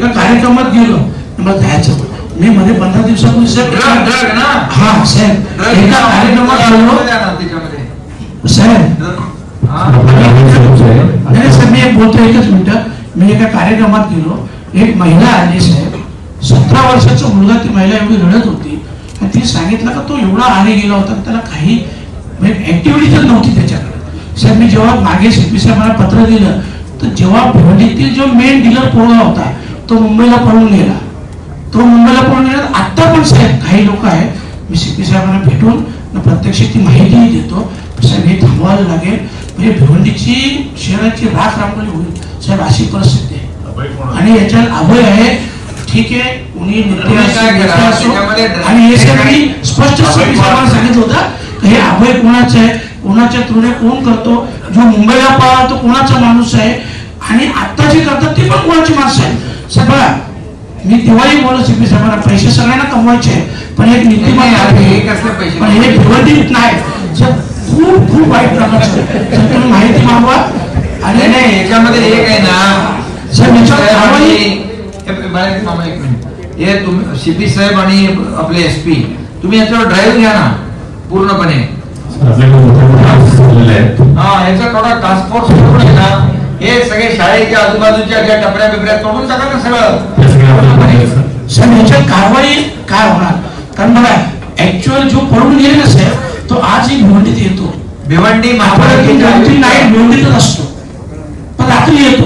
एका कार्यक्रमात गेलो, मला जायचं मी मध्ये 15 दिवसापूर्वी साहेब हा साहेब एका कार्यक्रमात गेलो साहेब नाही साहेब मी बोलतो एकच मिनिट. मी एका कार्यक्रमात गेलो, एक महिला आली साहेब, 17 वर्षाचा मुलगा, ती महिला एवढी रडत होती आणि ती सांगितलं का तो एवढा आरे गेला होता, त्याला काही ऍक्टिव्हिटी तर नव्हती त्याच्याकडे. साहेब मी जेव्हा मागे सीपी साहेबांना पत्र दिलं तर जेव्हा भिवंडीतील जो मेन डीलर पोरगा होता तो मुंबईला पळून गेला, आता पण साहेब काही लोक आहेत, मी सीपी साहेबांना भेटून प्रत्यक्ष ती माहितीही देतो. साहेब हे थांबवायला लागेल, म्हणजे भिवंडीची शहराची राख रांगोळी होईल साहेब, अशी परिस्थिती आहे. आणि याच्यात अभय आहे, ठीक आहे, कुणी आणि हे साहेब मी स्पष्ट सीपी साहेबांना सांगितलं होतं हे अभय कोणाचं आहे, कोणाच्या तुलने कोण करतो, जो मुंबईला पळाला तो कोणाचा माणूस आहे आणि आता जे करतात ते पण कोणाची माणसं आहे. साहेब बघा मी दिवाळी बोलत सीपी साहेबांना पैसे सगळ्यांना कमवायचे पण एक नीतिमत्ता आहे, पण हे भिवंडीत नाही. खूप खूप वाईट प्रकारचं तुम्ही माहिती मागवा. आणि नाही याच्यामध्ये एक आहे ना साहेब हे तुम्ही सीपी साहेब आणि आपले एसपी तुम्ही याच्यावर ड्राईव्ह घ्या ना पूर्णपणे. हा याचा थोडा टास्क फोर्स आहे ना, हे सगळे शाळेच्या आजूबाजूच्या ज्या टपऱ्या बिपऱ्या तोडून टाका ना सगळं. सर याच्यात कारवाई काय होणार, कारण बघा ऍक्च्युअल जो पळून गेले ना साहेब तो आजही भिवंडीत येतो. भिवंडी नाही भिवंडीतच असतो पण रात्री येतो.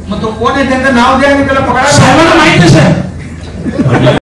मग तो कोण आहे त्यांचं नाव द्या आणि त्याला पकडा. साहेबांना माहिती आहे साहेब.